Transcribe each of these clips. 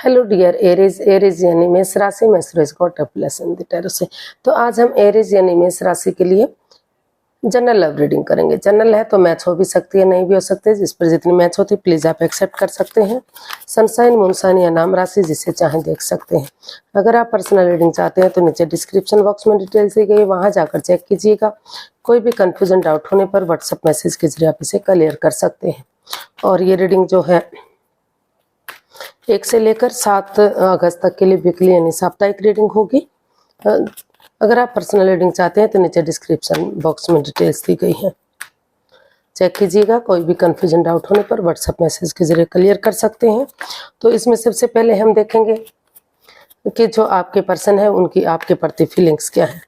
Hello dear Aries, Aries यानी मेष राशि में Suresh got a lesson the tarot से। तो आज हम एरीज यानी मेष राशि के लिए जनरल लव रीडिंग करेंगे। जनरल है तो मैच हो भी सकती है, नहीं भी हो सकती है। जिस पर जितनी मैच होती है प्लीज आप एक्सेप्ट कर सकते हैं। सनसाइन, मूनसाइन या नाम राशि जिसे चाहें देख सकते हैं। अगर आप पर्सनल रीडिंग चाहते हैं तो नीचे डिस्क्रिप्शन बॉक्स में डिटेल्स दी गई, वहां जाकर चेक कीजिएगा। कोई भी कंफ्यूजन डाउट होने पर व्हाट्सएप मैसेज के जरिए आप इसे क्लियर कर सकते हैं। और ये रीडिंग जो है 1 से लेकर 7 अगस्त तक के लिए वीकली यानी साप्ताहिक रीडिंग होगी। अगर आप पर्सनल रीडिंग चाहते हैं तो नीचे डिस्क्रिप्शन बॉक्स में डिटेल्स दी गई हैं, चेक कीजिएगा। कोई भी कंफ्यूजन डाउट होने पर व्हाट्सएप मैसेज के जरिए क्लियर कर सकते हैं। तो इसमें सबसे पहले हम देखेंगे कि जो आपके पर्सन है उनकी आपके प्रति फीलिंग्स क्या है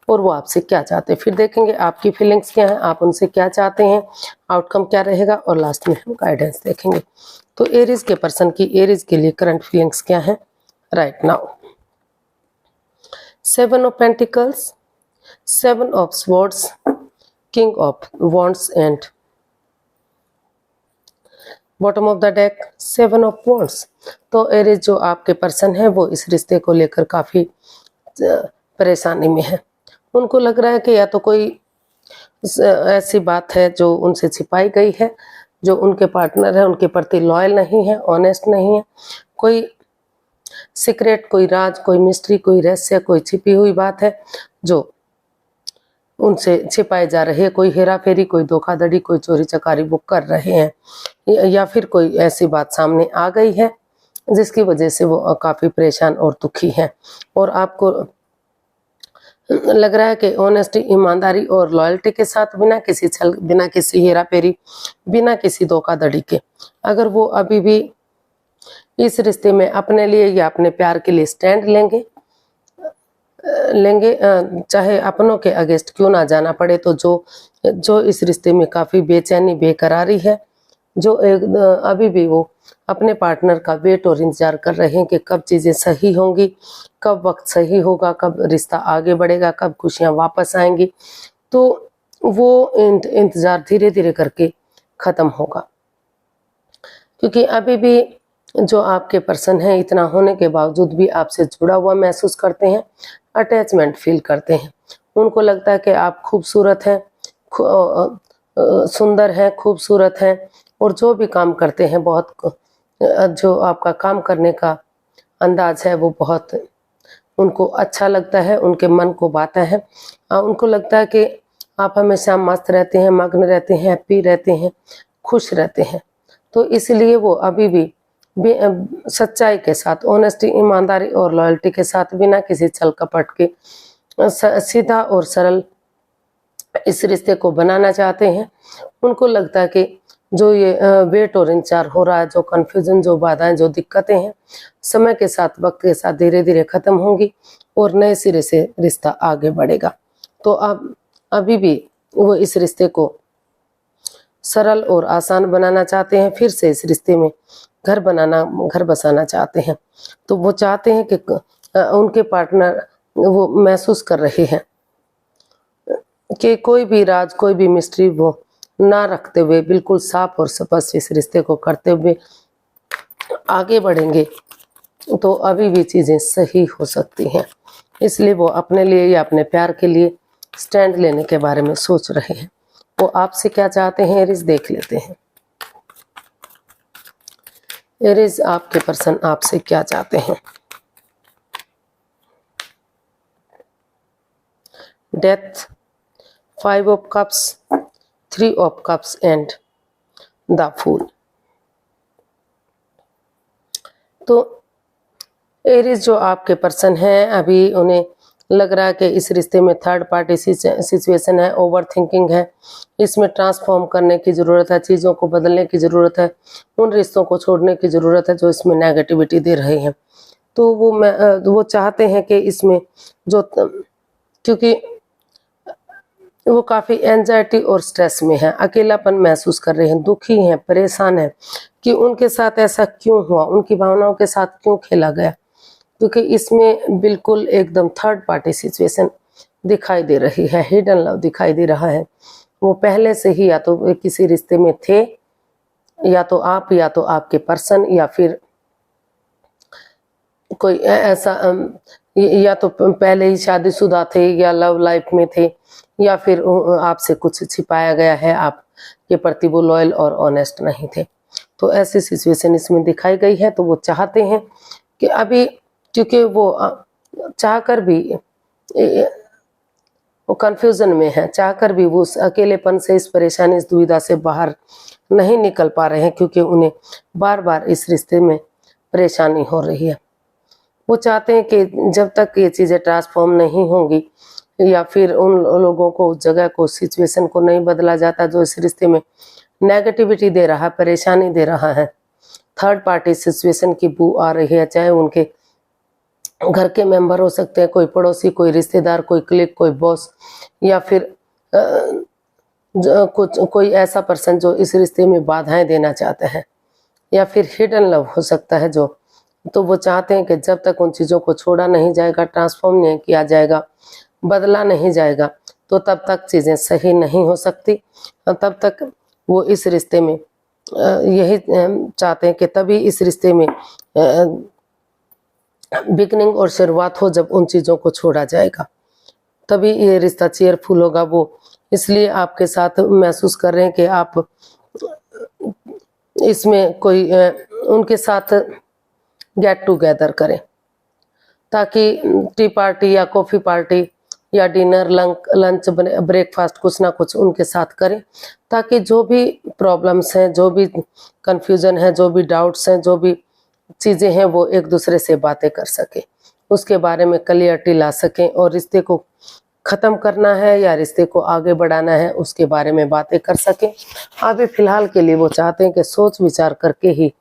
और वो आपसे क्या चाहते हैं। फिर देखेंगे आपकी फीलिंग्स क्या है, आप उनसे क्या चाहते हैं, आउटकम क्या रहेगा, और लास्ट में हम गाइडेंस देखेंगे। तो एरीज के पर्सन की एरीज के लिए करंट फीलिंग्स क्या है right now. 7 of pentacles, 7 of swords, king of wands and bottom of the deck 7 of wands. तो एरीज जो आपके पर्सन है वो इस रिश्ते को लेकर काफी परेशानी में है। उनको लग रहा है कि या तो कोई ऐसी बात है जो उनसे छिपाई गई है, जो उनके पार्टनर है उनके प्रति लॉयल नहीं है, ऑनेस्ट नहीं है। कोई सीक्रेट, कोई राज, कोई मिस्ट्री, कोई रहस्य, कोई छिपी हुई बात है जो उनसे छिपाई जा रही है। कोई हेरा फेरी, कोई धोखाधड़ी, कोई चोरी चकारी वो कर रहे हैं, या फिर कोई ऐसी बात सामने आ गई है जिसकी वजह से वो काफी परेशान और दुखी हैं। और आपको लग रहा है कि ऑनेस्टी, ईमानदारी और लॉयल्टी के साथ, बिना किसी छल, बिना किसी हेरा फेरी, बिना किसी धोखाधड़ी के, अगर वो अभी भी इस रिश्ते में अपने लिए या अपने प्यार के लिए स्टैंड लेंगे चाहे अपनों के अगेंस्ट क्यों ना जाना पड़े, तो जो इस रिश्ते में काफी बेचैनी, बेकरारी है, जो अभी भी वो अपने पार्टनर का वेट और इंतजार कर रहे हैं कि कब चीजें सही होंगी, कब वक्त सही होगा, कब रिश्ता आगे बढ़ेगा, कब खुशियां वापस आएंगी, तो वो इंतजार धीरे धीरे करके खत्म होगा। क्योंकि अभी भी जो आपके पर्सन है इतना होने के बावजूद भी आपसे जुड़ा हुआ महसूस करते हैं, अटैचमेंट फील करते हैं। उनको लगता है कि आप खूबसूरत हैं, सुंदर हैं, खूबसूरत हैं, और जो भी काम करते हैं बहुत, जो आपका काम करने का अंदाज है वो बहुत उनको अच्छा लगता है, उनके मन को भाता है। उनको लगता है कि आप हमेशा मस्त रहते हैं, मग्न रहते हैं, हैप्पी रहते हैं, खुश रहते हैं। तो इसलिए वो अभी भी सच्चाई के साथ, ऑनेस्टी, ईमानदारी और लॉयल्टी के साथ, बिना किसी छल कपट के सीधा और सरल इस रिश्ते को बनाना चाहते हैं। उनको लगता है कि जो ये वेट और इंतजार हो रहा है, जो कंफ्यूजन, जो बाधाएं, जो दिक्कतें हैं, समय के साथ, वक्त के साथ धीरे धीरे खत्म होंगी और नए सिरे से रिश्ता आगे बढ़ेगा। तो अब अभी भी वो इस रिश्ते को सरल और आसान बनाना चाहते हैं, फिर से इस रिश्ते में घर बसाना चाहते हैं। तो वो चाहते हैं कि उनके पार्टनर वो महसूस कर रहे हैं कि कोई भी राज, कोई भी मिस्ट्री वो ना रखते हुए, बिल्कुल साफ और स्पष्ट इस रिश्ते को करते हुए आगे बढ़ेंगे तो अभी भी चीजें सही हो सकती हैं। इसलिए वो अपने लिए या अपने प्यार के लिए स्टैंड लेने के बारे में सोच रहे हैं। वो आपसे क्या चाहते हैं एरीज देख लेते हैं। एरीज, आपके पर्सन आपसे क्या चाहते हैं। Death, 5 of cups, 3 of cups and the fool. तो एरीज जो आपके पर्सन हैं, अभी उन्हें लग रहा है कि इस रिश्ते में थर्ड पार्टी सिचुएशन है, ओवर थिंकिंग है, इसमें ट्रांसफॉर्म करने की ज़रूरत है, चीज़ों को बदलने की ज़रूरत है, उन रिश्तों को छोड़ने की ज़रूरत है जो इसमें नेगेटिविटी दे रहे हैं। तो वो चाहते हैं कि इसमें जो, क्योंकि वो काफ़ी एंजाइटी और स्ट्रेस में है, अकेलापन महसूस कर रहे हैं, दुखी हैं, परेशान हैं कि उनके साथ ऐसा क्यों हुआ, उनकी भावनाओं के साथ क्यों खेला गया। क्योंकि इसमें बिल्कुल एकदम थर्ड पार्टी सिचुएशन दिखाई दे रही है, हिडन लव दिखाई दे रहा है। वो पहले से ही या तो किसी रिश्ते में थे, या तो आप, या तो आपके पर्सन, या फिर कोई ऐसा या तो पहले ही शादीशुदा थे या लव लाइफ में थे, या फिर आपसे कुछ छिपाया गया है, आपके प्रति वो लॉयल और ऑनेस्ट नहीं थे। तो ऐसी सिचुएशन इसमें दिखाई गई है। तो वो चाहते हैं कि अभी, क्योंकि वो चाहकर भी वो कंफ्यूजन में है, चाहकर भी वो उस अकेलेपन से, इस परेशानी, इस दुविधा से बाहर नहीं निकल पा रहे हैं, क्योंकि उन्हें बार बार इस रिश्ते में परेशानी हो रही है। वो चाहते हैं कि जब तक ये चीज़ें ट्रांसफॉर्म नहीं होंगी, या फिर उन लोगों को, उस जगह को, सिचुएशन को नहीं बदला जाता जो इस रिश्ते में नेगेटिविटी दे रहा है, परेशानी दे रहा है, थर्ड पार्टी सिचुएशन की बू आ रही है, चाहे उनके घर के मेंबर हो सकते हैं, कोई पड़ोसी, कोई रिश्तेदार, कोई क्लिक, कोई बॉस, या फिर कोई ऐसा पर्सन जो इस रिश्ते में बाधाएं देना चाहते हैं, या फिर हिडन लव हो सकता है जो। तो वो चाहते हैं कि जब तक उन चीज़ों को छोड़ा नहीं जाएगा, ट्रांसफॉर्म नहीं किया जाएगा, बदला नहीं जाएगा, तो तब तक चीज़ें सही नहीं हो सकती। तब तक वो इस रिश्ते में यही चाहते हैं कि तभी इस रिश्ते में बिगनिंग और शुरुआत हो, जब उन चीज़ों को छोड़ा जाएगा, तभी ये रिश्ता चेयरफुल होगा। वो इसलिए आपके साथ महसूस कर रहे हैं कि आप इसमें कोई उनके साथ गेट टुगेदर करें, ताकि टी पार्टी या कॉफ़ी पार्टी या डिनर, लंच, ब्रेकफास्ट, कुछ ना कुछ उनके साथ करें, ताकि जो भी प्रॉब्लम्स हैं, जो भी कंफ्यूजन है, जो भी डाउट्स हैं, जो भी चीज़ें हैं, वो एक दूसरे से बातें कर सकें, उसके बारे में क्लियरिटी ला सकें, और रिश्ते को ख़त्म करना है या रिश्ते को आगे बढ़ाना है, उसके बारे में बातें कर सकें। अभी फ़िलहाल के लिए वो चाहते हैं कि सोच विचार करके ही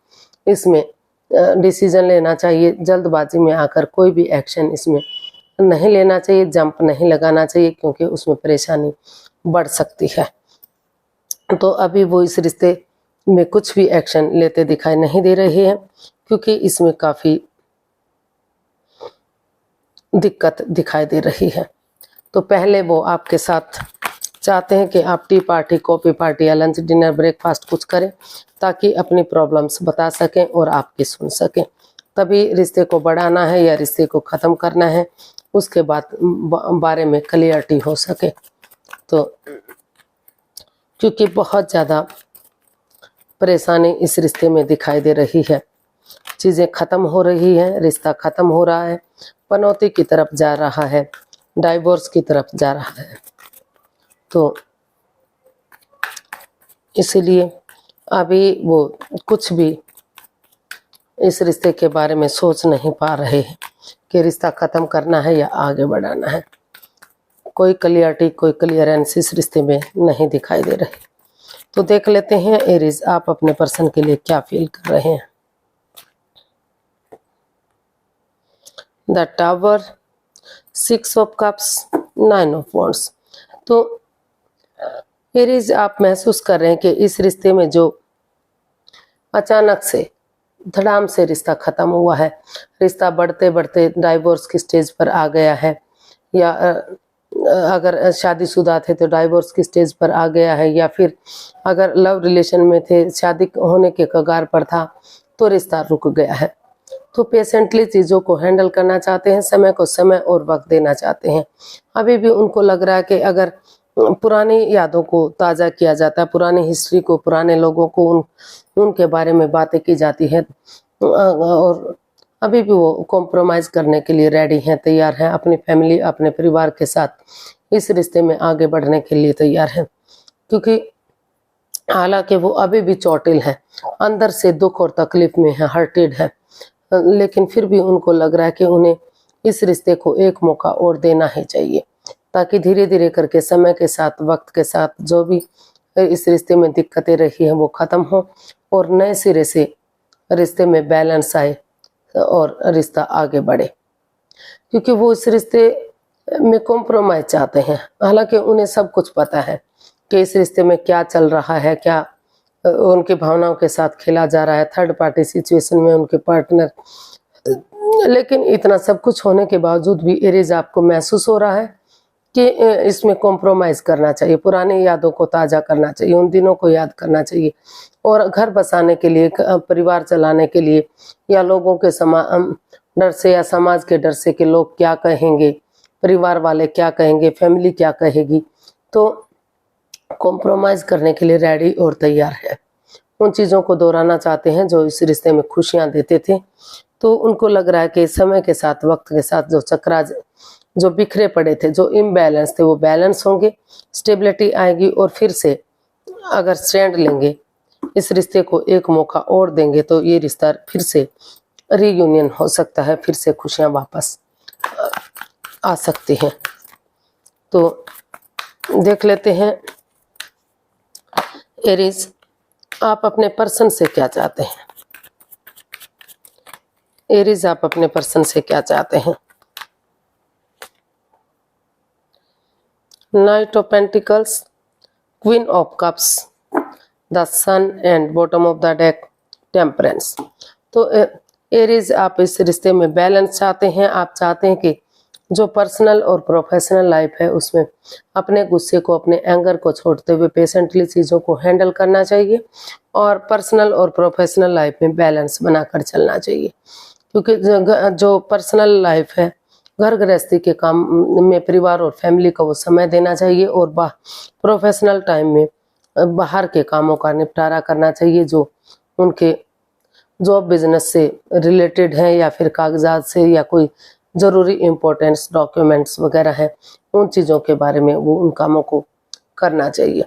इसमें डिसीजन लेना चाहिए। जल्दबाजी में आकर कोई भी एक्शन इसमें नहीं लेना चाहिए, जंप नहीं लगाना चाहिए, क्योंकि उसमें परेशानी बढ़ सकती है। तो अभी वो इस रिश्ते में कुछ भी एक्शन लेते दिखाई नहीं दे रहे हैं, क्योंकि इसमें काफ़ी दिक्कत दिखाई दे रही है। तो पहले वो आपके साथ चाहते हैं कि आप टी पार्टी, कॉफ़ी पार्टी या लंच, डिनर, ब्रेकफास्ट कुछ करें, ताकि अपनी प्रॉब्लम्स बता सकें और आपकी सुन सकें। तभी रिश्ते को बढ़ाना है या रिश्ते को ख़त्म करना है, उसके बाद बारे में क्लियरिटी हो सके। तो क्योंकि बहुत ज़्यादा परेशानी इस रिश्ते में दिखाई दे रही है, चीज़ें ख़त्म हो रही हैं, रिश्ता ख़त्म हो रहा है, पनौती की तरफ जा रहा है, डाइवोर्स की तरफ जा रहा है। तो इसीलिए अभी वो कुछ भी इस रिश्ते के बारे में सोच नहीं पा रहे हैं कि रिश्ता ख़त्म करना है या आगे बढ़ाना है। कोई क्लियरिटी, कोई क्लियरेंस इस रिश्ते में नहीं दिखाई दे रही। तो देख लेते हैं एरीज, आप अपने पर्सन के लिए क्या फील कर रहे हैं। The tower, 6 of cups, 9 of wands. तो एरीज, आप महसूस कर रहे हैं कि इस रिश्ते में जो अचानक से, धड़ाम से रिश्ता ख़त्म हुआ है, रिश्ता बढ़ते बढ़ते डाइवोर्स की स्टेज पर आ गया है, या अगर शादीशुदा थे तो डाइवोर्स की स्टेज पर आ गया है, या फिर अगर लव रिलेशन में थे, शादी होने के कगार पर था, तो रिश्ता रुक गया है। तो पेशेंटली चीज़ों को हैंडल करना चाहते हैं, समय को समय और वक्त देना चाहते हैं। अभी भी उनको लग रहा है कि अगर पुरानी यादों को ताज़ा किया जाता है, पुरानी हिस्ट्री को, पुराने लोगों को, उनके बारे में बातें की जाती है, और अभी भी वो कॉम्प्रोमाइज़ करने के लिए रेडी हैं, तैयार हैं, अपनी फैमिली, अपने परिवार के साथ इस रिश्ते में आगे बढ़ने के लिए तैयार हैं। क्योंकि हालांकि वो अभी भी चोटिल हैं, अंदर से दुख और तकलीफ में है, हर्टेड है, लेकिन फिर भी उनको लग रहा है कि उन्हें इस रिश्ते को एक मौका और देना ही चाहिए, ताकि धीरे धीरे करके, समय के साथ, वक्त के साथ, जो भी इस रिश्ते में दिक्कतें रही हैं वो ख़त्म हो, और नए सिरे से रिश्ते में बैलेंस आए और रिश्ता आगे बढ़े। क्योंकि वो इस रिश्ते में कॉम्प्रोमाइज़ चाहते हैं। हालांकि उन्हें सब कुछ पता है कि इस रिश्ते में क्या चल रहा है, क्या उनकी भावनाओं के साथ खेला जा रहा है, थर्ड पार्टी सिचुएशन में उनके पार्टनर। लेकिन इतना सब कुछ होने के बावजूद भी एरीज, आपको महसूस हो रहा है कि इसमें कॉम्प्रोमाइज़ करना चाहिए, पुरानी यादों को ताज़ा करना चाहिए, उन दिनों को याद करना चाहिए, और घर बसाने के लिए, परिवार चलाने के लिए, या लोगों के डर से या समाज के डर से कि लोग क्या कहेंगे, परिवार वाले क्या कहेंगे, फैमिली क्या कहेगी, तो कॉम्प्रोमाइज़ करने के लिए रेडी और तैयार है। उन चीज़ों को दोहराना चाहते हैं जो इस रिश्ते में खुशियाँ देते थे। तो उनको लग रहा है कि समय के साथ, वक्त के साथ जो चक्रा जो बिखरे पड़े थे, जो इम्बैलेंस थे, वो बैलेंस होंगे, स्टेबिलिटी आएगी और फिर से अगर स्टैंड लेंगे, इस रिश्ते को एक मौका और देंगे तो ये रिश्ता फिर से रीयूनियन हो सकता है, फिर से खुशियाँ वापस आ सकती हैं। तो देख लेते हैं एरीज, आप अपने पर्सन से क्या चाहते हैं। एरीज, आप अपने पर्सन से क्या चाहते हैं। Knight of pentacles, queen of cups, the sun and bottom of the deck, temperance. तो एरीज, आप इस रिश्ते में बैलेंस चाहते हैं। आप चाहते हैं कि जो पर्सनल और प्रोफेशनल लाइफ है उसमें अपने गुस्से को, अपने एंगर को छोड़ते हुए पेशेंटली चीज़ों को हैंडल करना चाहिए और पर्सनल और प्रोफेशनल लाइफ में बैलेंस बनाकर चलना चाहिए। क्योंकि जो पर्सनल लाइफ है, घर गृहस्थी के काम में परिवार और फैमिली को वो समय देना चाहिए और प्रोफेशनल टाइम में बाहर के कामों का निपटारा करना चाहिए जो उनके जॉब बिजनेस से रिलेटेड है या फिर कागजात से या कोई ज़रूरी इम्पोर्टेंस डॉक्यूमेंट्स वगैरह हैं, उन चीज़ों के बारे में वो उन कामों को करना चाहिए।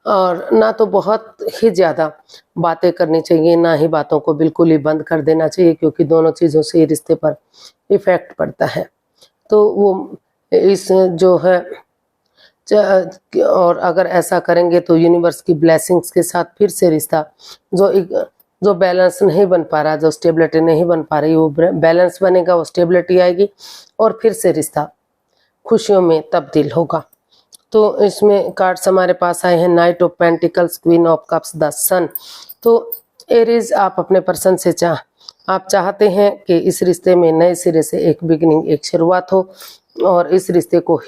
और ना तो बहुत ही ज़्यादा बातें करनी चाहिए, ना ही बातों को बिल्कुल ही बंद कर देना चाहिए, क्योंकि दोनों चीज़ों से ही रिश्ते पर इफ़ेक्ट पड़ता है। तो वो इस जो है और अगर ऐसा करेंगे तो यूनिवर्स की ब्लेसिंग्स के साथ फिर से रिश्ता जो बैलेंस नहीं बन पा रहा, जो स्टेबिलिटी नहीं बन पा रही, वो बैलेंस बनेगा, वो स्टेबिलिटी आएगी और फिर से रिश्ता खुशियों में तब्दील होगा। तो इसमें कार्ड्स हमारे पास आए हैं, knight of pentacles, queen of cups, the sun. तो एरीज, आप अपने पर्सन से आप चाहते हैं कि इस रिश्ते में नए सिरे से एक बिगिनिंग, एक शुरुआत हो और इस रिश्ते को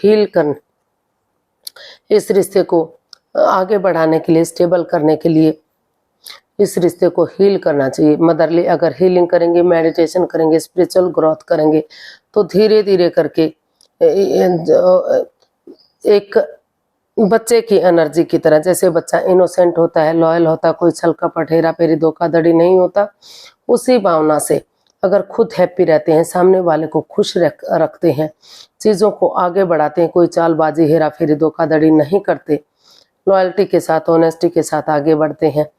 इस रिश्ते को आगे बढ़ाने के लिए, स्टेबल करने के लिए इस रिश्ते को हील करना चाहिए। मदरली अगर हीलिंग करेंगे, मेडिटेशन करेंगे, स्पिरिचुअल ग्रोथ करेंगे तो धीरे धीरे करके एक बच्चे की एनर्जी की तरह, जैसे बच्चा इनोसेंट होता है, लॉयल होता है, कोई छल कपट, हेरा फेरी, धोखाधड़ी नहीं होता, उसी भावना से अगर खुद हैप्पी रहते हैं, सामने वाले को खुश रखते हैं, चीज़ों को आगे बढ़ाते हैं, कोई चालबाजी, हेरा फेरी, धोखाधड़ी नहीं करते, लॉयल्टी के साथ, ऑनेस्टी के साथ आगे बढ़ते हैं,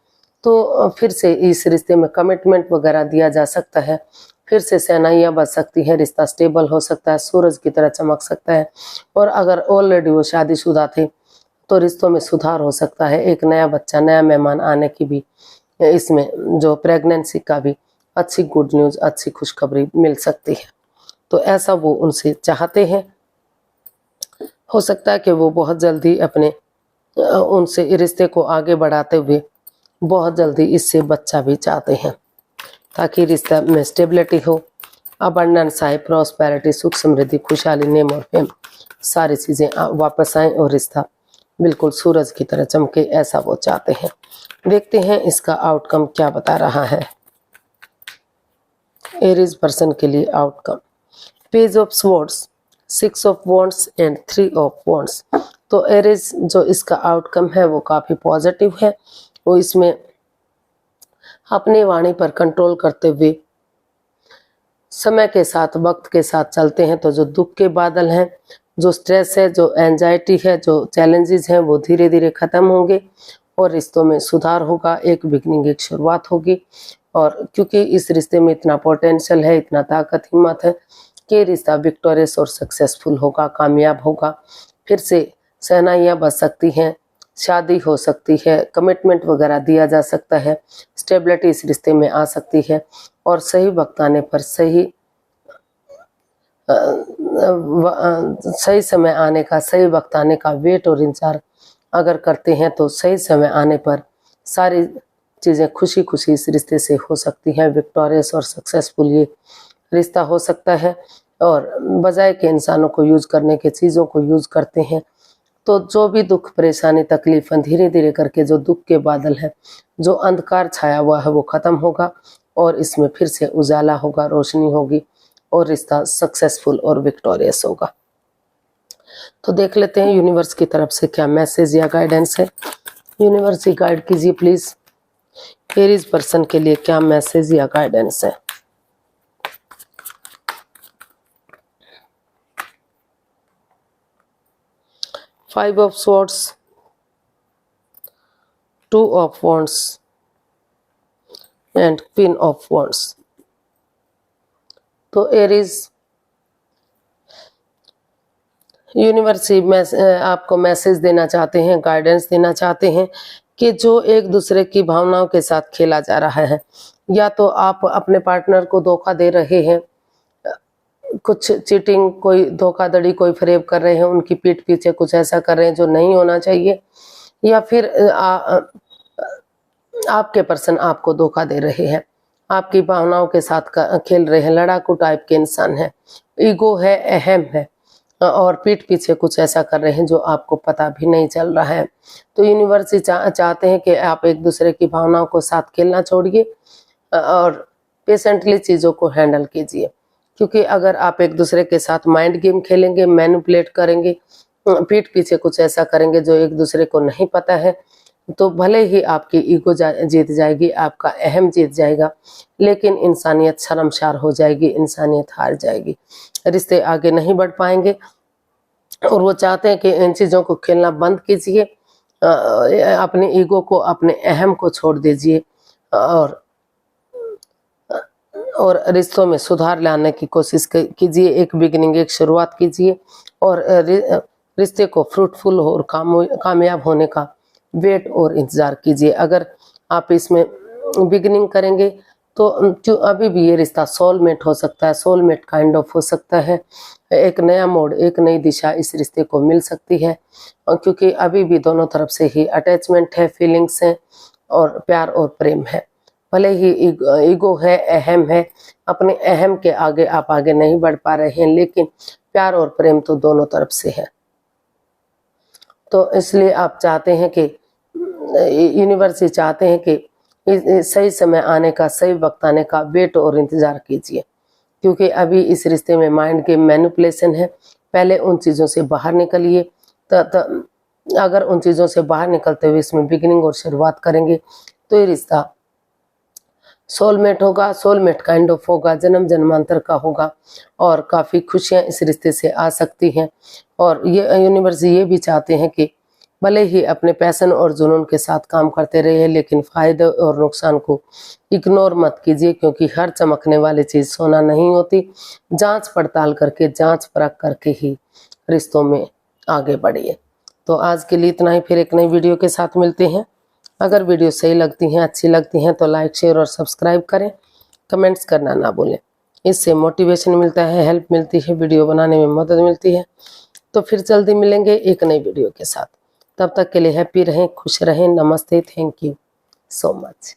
तो फिर से इस रिश्ते में कमिटमेंट वगैरह दिया जा सकता है, फिर से शहनाइयाँ बज सकती हैं, रिश्ता स्टेबल हो सकता है, सूरज की तरह चमक सकता है। और अगर ऑलरेडी वो शादीशुदा थे तो रिश्तों में सुधार हो सकता है, एक नया बच्चा, नया मेहमान आने की भी, इसमें जो प्रेगनेंसी का भी अच्छी गुड न्यूज़, अच्छी खुशखबरी मिल सकती है। तो ऐसा वो उनसे चाहते हैं। हो सकता है कि वो बहुत जल्दी अपने उनसे रिश्ते को आगे बढ़ाते हुए बहुत जल्दी इससे बच्चा भी चाहते हैं, ताकि रिश्ता में स्टेबिलिटी हो, अबंडेंस आए, प्रॉस्पेरिटी, सुख समृद्धि, खुशहाली, नेम और फेम, सारी चीज़ें वापस आएँ और रिश्ता बिल्कुल सूरज की तरह चमके, ऐसा वो चाहते हैं। देखते हैं इसका आउटकम क्या बता रहा है एरीज पर्सन के लिए। Outcome, page of swords, 6 of wands and 3 of wands. तो एरीज जो इसका आउटकम है वो काफ़ी पॉजिटिव है। वो इसमें अपनी वाणी पर कंट्रोल करते हुए समय के साथ, वक्त के साथ चलते हैं तो जो दुख के बादल हैं, जो स्ट्रेस है, जो एंजाइटी है, जो चैलेंजेस हैं, वो धीरे धीरे ख़त्म होंगे और रिश्तों में सुधार होगा, एक बिगनिंग, एक शुरुआत होगी। और क्योंकि इस रिश्ते में इतना पोटेंशियल है, इतना ताकत, हिम्मत है कि रिश्ता विक्टोरियस और सक्सेसफुल होगा, कामयाब होगा। फिर से शहनाइयाँ बज सकती हैं, शादी हो सकती है, कमिटमेंट वगैरह दिया जा सकता है, स्टेबिलिटी इस रिश्ते में आ सकती है और सही वक्त आने पर, सही समय आने का, सही वक्त आने का वेट और इंतजार अगर करते हैं तो सही समय आने पर सारी चीज़ें खुशी खुशी इस रिश्ते से हो सकती हैं। विक्टोरियस और सक्सेसफुल ये रिश्ता हो सकता है। और बजाय के इंसानों को यूज़ करने के, चीज़ों को यूज़ करते हैं, तो जो भी दुख, परेशानी, तकलीफ़ें धीरे धीरे करके, जो दुख के बादल हैं, जो अंधकार छाया हुआ है, वो ख़त्म होगा और इसमें फिर से उजाला होगा, रोशनी होगी और रिश्ता सक्सेसफुल और विक्टोरियस होगा। तो देख लेते हैं यूनिवर्स की तरफ से क्या मैसेज या गाइडेंस है। यूनिवर्स ही गाइड कीजिए प्लीज, एरीज पर्सन के लिए क्या मैसेज या गाइडेंस है। Five of swords, two of wands and queen of wands. तो एरीज, यूनिवर्स आपको मैसेज देना चाहते हैं, गाइडेंस देना चाहते हैं कि जो एक दूसरे की भावनाओं के साथ खेला जा रहा है, या तो आप अपने पार्टनर को धोखा दे रहे हैं, कुछ चीटिंग, कोई धोखाधड़ी, कोई फरेब कर रहे हैं, उनकी पीठ पीछे कुछ ऐसा कर रहे हैं जो नहीं होना चाहिए, या फिर आपके पर्सन आपको धोखा दे रहे हैं, आपकी भावनाओं के साथ खेल रहे हैं, लड़ाकू टाइप के इंसान है, ईगो है, अहम है, और पीठ पीछे कुछ ऐसा कर रहे हैं जो आपको पता भी नहीं चल रहा है। तो यूनिवर्स चाहते हैं कि आप एक दूसरे की भावनाओं को साथ खेलना छोड़िए और पेशेंटली चीज़ों को हैंडल कीजिए, क्योंकि अगर आप एक दूसरे के साथ माइंड गेम खेलेंगे, मैनिपुलेट करेंगे, पीठ पीछे कुछ ऐसा करेंगे जो एक दूसरे को नहीं पता है, तो भले ही आपकी ईगो जीत जाएगी, आपका अहम जीत जाएगा, लेकिन इंसानियत शर्मसार हो जाएगी, इंसानियत हार जाएगी, रिश्ते आगे नहीं बढ़ पाएंगे। और वो चाहते हैं कि इन चीज़ों को खेलना बंद कीजिए, अपने ईगो को, अपने अहम को छोड़ दीजिए और रिश्तों में सुधार लाने की कोशिश कीजिए, एक बिगिनिंग, एक शुरुआत कीजिए और रिश्ते को फ्रूटफुल और कामयाब होने का वेट और इंतज़ार कीजिए। अगर आप इसमें बिगिनिंग करेंगे तो अभी भी ये रिश्ता सोलमेट हो सकता है, सोलमेट काइंड ऑफ हो सकता है, एक नया मोड़, एक नई दिशा इस रिश्ते को मिल सकती है, क्योंकि अभी भी दोनों तरफ से ही अटैचमेंट है, फीलिंग्स हैं और प्यार और प्रेम है। भले ही ईगो है, अहम है, अपने अहम के आगे आप आगे नहीं बढ़ पा रहे हैं, लेकिन प्यार और प्रेम तो दोनों तरफ से है। तो इसलिए आप चाहते हैं कि यूनिवर्स चाहते हैं कि सही समय आने का, सही वक्त आने का वेट और इंतज़ार कीजिए, क्योंकि अभी इस रिश्ते में माइंड गेम, मैनिपुलेशन है। पहले उन चीज़ों से बाहर निकलिए, अगर उन चीज़ों से बाहर निकलते हुए इसमें बिगिनिंग और शुरुआत करेंगे तो ये रिश्ता सोलमेट होगा, सोलमेट काइंड ऑफ होगा, जन्म जन्मांतर का होगा और काफ़ी खुशियाँ इस रिश्ते से आ सकती हैं। और ये यूनिवर्स ये भी चाहते हैं कि भले ही अपने पैशन और जुनून के साथ काम करते रहिए, लेकिन फ़ायदे और नुकसान को इग्नोर मत कीजिए, क्योंकि हर चमकने वाली चीज़ सोना नहीं होती। जांच पड़ताल करके, जांच परख करके ही रिश्तों में आगे बढ़िए। तो आज के लिए इतना ही, फिर एक नई वीडियो के साथ मिलते हैं। अगर वीडियो सही लगती हैं, अच्छी लगती हैं तो लाइक, शेयर और सब्सक्राइब करें, कमेंट्स करना ना भूलें। इससे मोटिवेशन मिलता है, हेल्प मिलती है, वीडियो बनाने में मदद मिलती है। तो फिर जल्दी मिलेंगे एक नई वीडियो के साथ। तब तक के लिए हैप्पी रहें, खुश रहें। नमस्ते, थैंक यू सो मच।